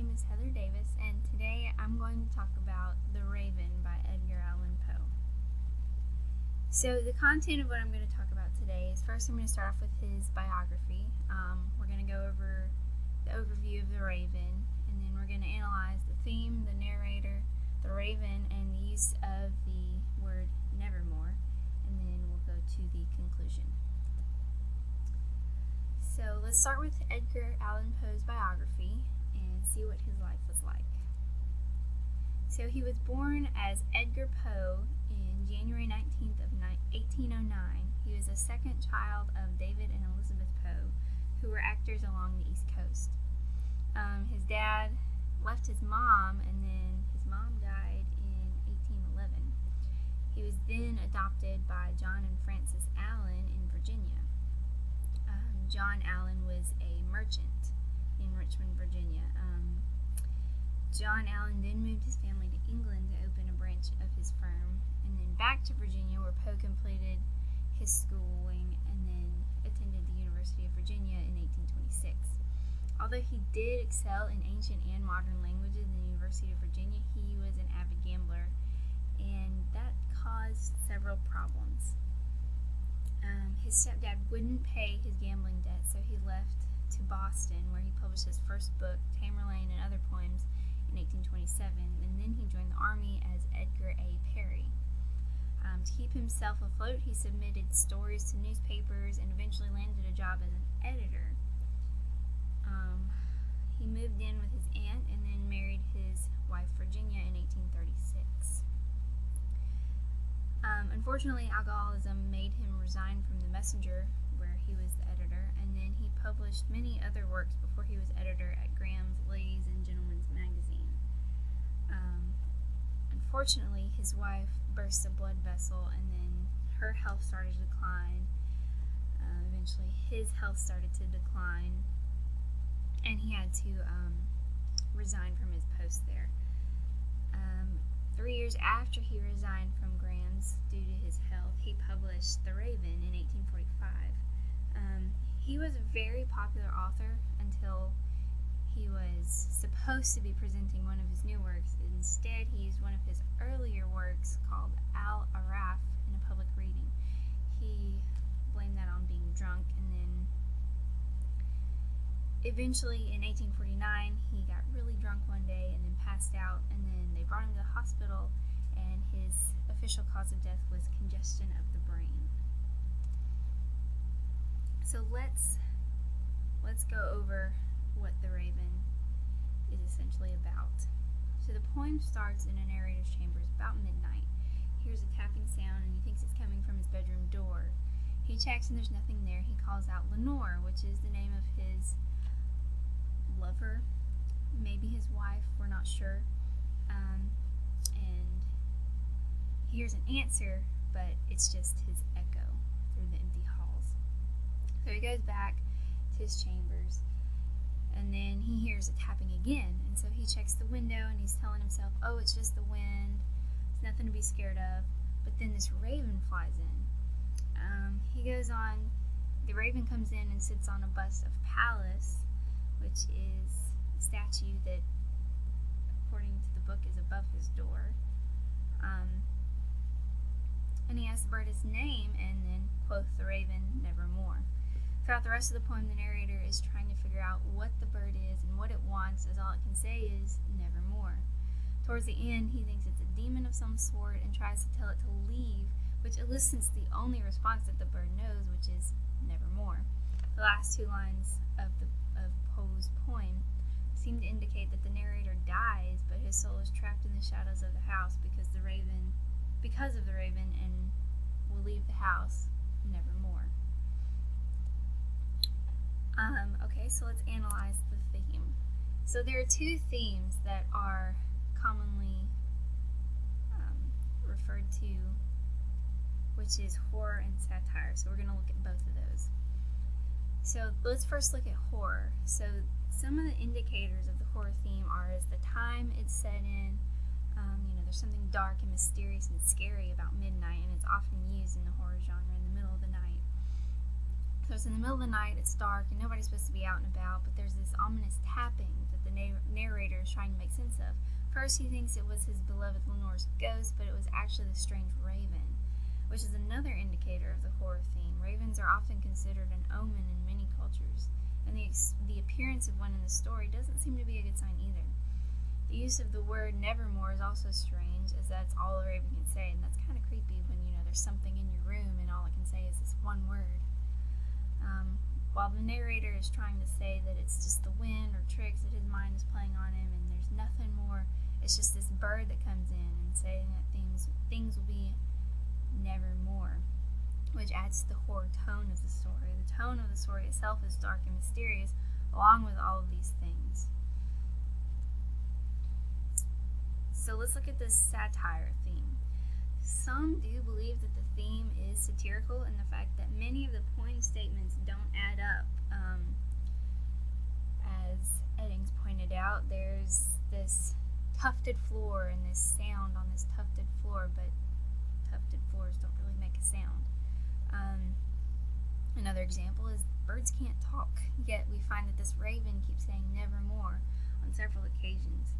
name is Heather Davis, and today I'm going to talk about The Raven by Edgar Allan Poe. So the content of what I'm going to talk about today is first I'm going to start off with his biography. We're going to go over the overview of The Raven, and then we're going to analyze the theme, the narrator, the raven, and the use of the word nevermore, and then we'll go to the conclusion. So let's start with Edgar Allan Poe's biography and see what his life was like. So he was born as Edgar Poe in January 19th of 1809. He was the second child of David and Elizabeth Poe, who were actors along the East Coast. His dad left his mom, and then his mom died in 1811. He was then adopted by John and Frances Allen in Virginia. John Allen was a merchant in Richmond, Virginia. John Allen then moved his family to England to open a branch of his firm, and then back to Virginia, where Poe completed his schooling and then attended the University of Virginia in 1826. Although he did excel in ancient and modern languages in the University of Virginia, he was an avid gambler, and that caused several problems. His stepdad wouldn't pay his gambling debt, so he left to Boston, where he published his first book, Tamerlane and Other Poems, in 1827, and then he joined the army as Edgar A. Perry. To keep himself afloat, he submitted stories to newspapers and eventually landed a job as an editor. He moved in with his aunt and then married his wife Virginia in 1836. Unfortunately, alcoholism made him resign from the Messenger, where he was the editor, and then he published many other works before he was editor at Graham's Ladies and Gentlemen's Magazine. Unfortunately, his wife burst a blood vessel, and then her health started to decline. Eventually, his health started to decline, and he had to resign from his post there. 3 years after he resigned from Graham's due to his health, he published The Raven in 1845. He was a very popular author until he was supposed to be presenting one of his new works. Instead, he used one of his earlier works called Al-Araf in a public reading. He blamed that on being drunk, and then eventually in 1849 he got really drunk one day and then passed out, and then they brought him to the hospital, and his official cause of death was congestion of the brain. So let's go over what The Raven is essentially about. So the poem starts in a narrator's chambers about midnight. He hears a tapping sound and he thinks it's coming from his bedroom door. He checks and there's nothing there. He calls out Lenore, which is the name of his lover, maybe his wife, we're not sure. And he hears an answer, but it's just his echo through the empty halls. So he goes back to his chambers, and then he hears a tapping again, and so he checks the window and he's telling himself, oh, it's just the wind, it's nothing to be scared of. But then this raven flies in. He goes on, the raven comes in and sits on a bust of Pallas, which is a statue that, according to the book, is above his door. And he asks the bird its name, and then quoth the raven, nevermore. Throughout the rest of the poem, the narrator is trying to figure out what the bird is and what it wants, as all it can say is nevermore. Towards the end, he thinks it's a demon of some sort and tries to tell it to leave, which elicits the only response that the bird knows, which is nevermore. The last two lines of Poe's poem seem to indicate that the narrator dies, but his soul is trapped in the shadows of the house because of the raven, and will leave the house nevermore. Okay, so let's analyze the theme. So there are two themes that are commonly referred to, which is horror and satire. So we're going to look at both of those. So let's first look at horror. So some of the indicators of the horror theme are as the time it's set in. There's something dark and mysterious and scary about midnight, and it's often used in the horror genre in the middle of the night. So it's in the middle of the night, it's dark, and nobody's supposed to be out and about, but there's this ominous tapping that the narrator is is trying to make sense of. First, he thinks it was his beloved Lenore's ghost, but it was actually the strange raven, which is another indicator of the horror theme. Ravens are often considered an omen in many cultures, and the appearance of one in the story doesn't seem to be a good sign either. The use of the word nevermore is also strange, as that's all a raven can say, and that's kind of creepy when, there's something in your room and all it can say is this one word. While the narrator is trying to say that it's just the wind or tricks that his mind is playing on him and there's nothing more, it's just this bird that comes in and saying that things will be nevermore, which adds to the horror tone of the story. The tone of the story itself is dark and mysterious, along with all of these things. So let's look at this satire theme. Some do believe that the theme is satirical in the fact that many of the poem statements don't add up. As Eddings pointed out, there's this tufted floor and this sound on this tufted floor, but tufted floors don't really make a sound. Another example is birds can't talk, yet we find that this raven keeps saying nevermore on several occasions.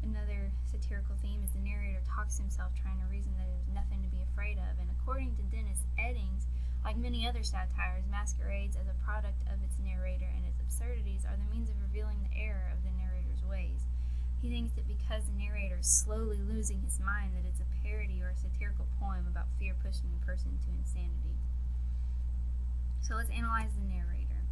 Another satirical theme is the narrator talks himself, trying to reason that there's nothing to be afraid of, and according to Dennis Eddings, like many other satires, masquerades as a product of its narrator, and its absurdities are the means of revealing the error of the narrator's ways. He thinks that because the narrator is slowly losing his mind, that it's a parody or a satirical poem about fear pushing a person to insanity. So let's analyze the narrator.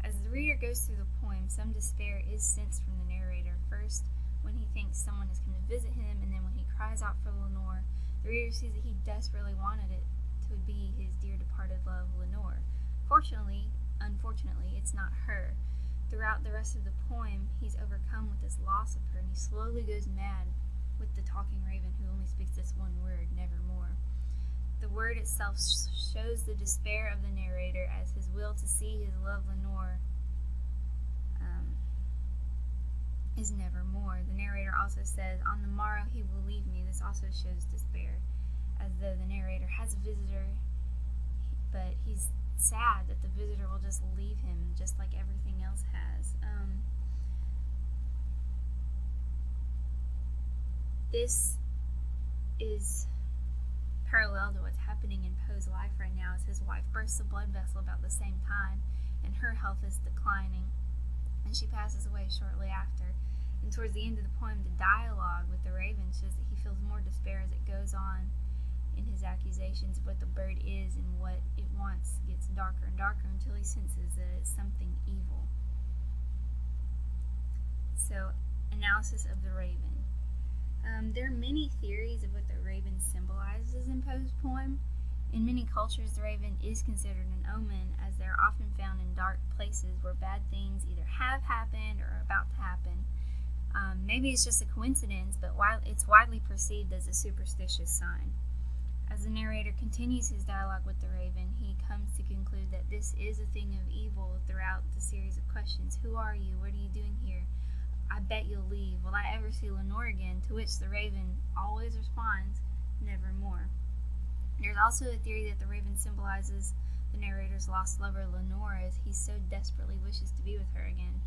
As the reader goes through the poem, some despair is sensed from the narrator. First, when he thinks someone has come to visit him, and then when he cries out for Lenore, the reader sees that he desperately wanted it to be his dear departed love, Lenore. Unfortunately, it's not her. Throughout the rest of the poem, he's overcome with this loss of her, and he slowly goes mad with the talking raven who only speaks this one word, nevermore. The word itself shows the despair of the narrator as his will to see his love, Lenore, is nevermore. The narrator also says, on the morrow he will leave me. This also shows despair, as though the narrator has a visitor, but he's sad that the visitor will just leave him, just like everything else has. This is parallel to what's happening in Poe's life right now, as his wife bursts a blood vessel about the same time, and her health is declining, and she passes away shortly after. And towards the end of the poem, the dialogue with the raven shows that he feels more despair as it goes on in his accusations of what the bird is and what it wants gets darker and darker until he senses that it's something evil. So, analysis of the raven. There are many theories of what the raven symbolizes in Poe's poem. In many cultures, the raven is considered an omen, as they are often found in dark places where bad things either have happened or are about to happen. Maybe it's just a coincidence, but it's widely perceived as a superstitious sign. As the narrator continues his dialogue with the raven, he comes to conclude that this is a thing of evil throughout the series of questions. Who are you? What are you doing here? I bet you'll leave. Will I ever see Lenore again? To which the raven always responds, nevermore. There's also a theory that the raven symbolizes the narrator's lost lover, Lenore, as he so desperately wishes to be with her again.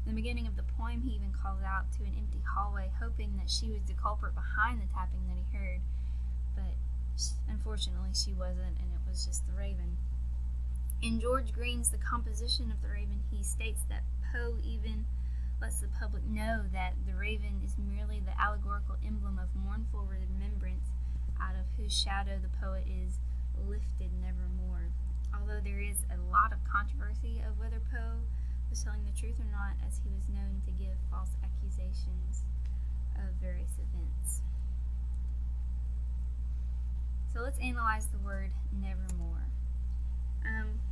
In the beginning of the poem, he even calls out to an empty hallway, hoping that she was the culprit behind the tapping that he heard, but unfortunately she wasn't, and it was just the raven. In George Green's The Composition of the Raven, he states that Poe even lets the public know that the raven is merely the allegorical emblem of mournful remembrance, out of whose shadow the poet is lifted nevermore. Although there is a lot of controversy of whether Poe was telling the truth or not, as he was known to give false accusations of various events. So let's analyze the word nevermore.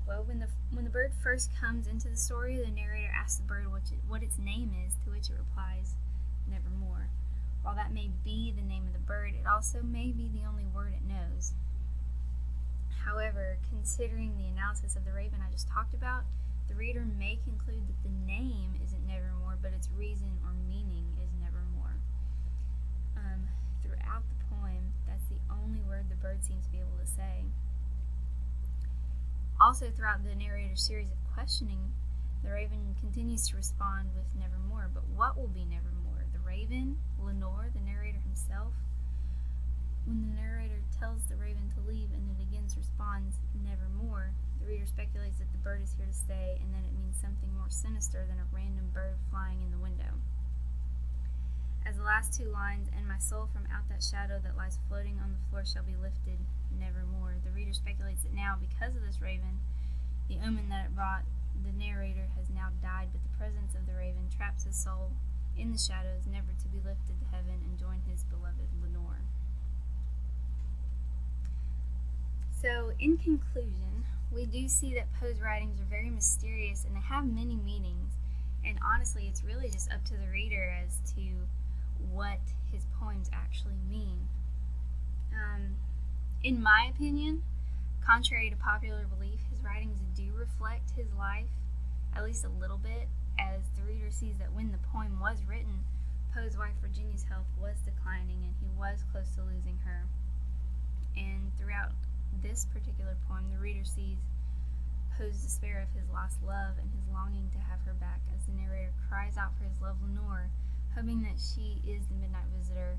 Well, when the bird first comes into the story, the narrator asks the bird what its name is, to which it replies, nevermore. While that may be the name of the bird, it also may be the only word it knows. However, considering the analysis of the raven I just talked about, the reader may conclude that the name isn't nevermore, but its reason or meaning is nevermore. Throughout the poem, that's the only word the bird seems to be able to say. Also, throughout the narrator's series of questioning The raven continues to respond with nevermore, but what will be nevermore? The raven, Lenore, the narrator himself? When the narrator tells the raven to leave and it again responds nevermore, the reader speculates that the bird is here to stay and that it means something more sinister than a random bird flying in the window. As the last two lines, and my soul from out that shadow that lies floating on the floor shall be lifted nevermore, the reader speculates that now, because of this raven, the omen that it brought, the narrator has now died, but the presence of the raven traps his soul in the shadows, never to be lifted to heaven and join his beloved Lenore. So, in conclusion, we do see that Poe's writings are very mysterious and they have many meanings, and honestly, it's really just up to the reader as to what his poems actually mean. In my opinion, contrary to popular belief, his writings do reflect his life, at least a little bit, as the reader sees that when the poem was written, Poe's wife Virginia's health was declining and he was close to losing her. And throughout this particular poem, the reader sees Poe's despair of his lost love and his longing to have her back as the narrator cries out for his love Lenore, hoping that she is the midnight visitor,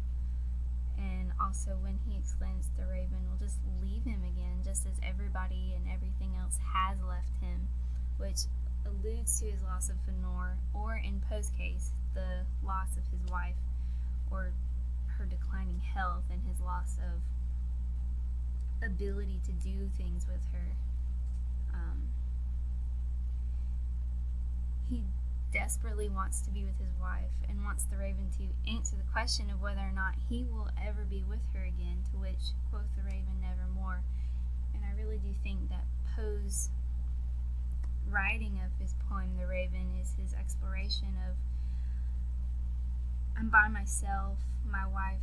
and also when he exclaims the raven will just leave him again, just as everybody and everything else has left him, which alludes to his loss of Lenore, or in Poe's case, the loss of his wife, or her declining health and his loss of ability to do things with her. He desperately wants to be with his wife and wants the raven to answer the question of whether or not he will ever be with her again, to which quoth the raven nevermore. And I really do think that Poe's writing of his poem The Raven is his exploration of, I'm by myself, my wife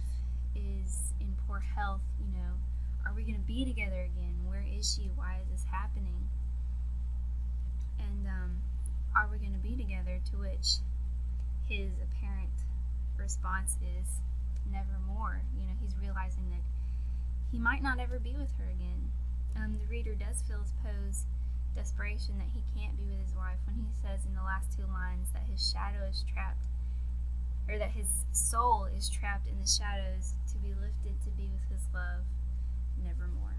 is in poor health, are we going to be together again? Where is she? Why is this happening? And are we going to be together? To which his apparent response is nevermore. He's realizing that he might not ever be with her again. The reader does feel Poe's desperation that he can't be with his wife when he says in the last two lines that his shadow is trapped, or that his soul is trapped in the shadows to be lifted to be with his love nevermore.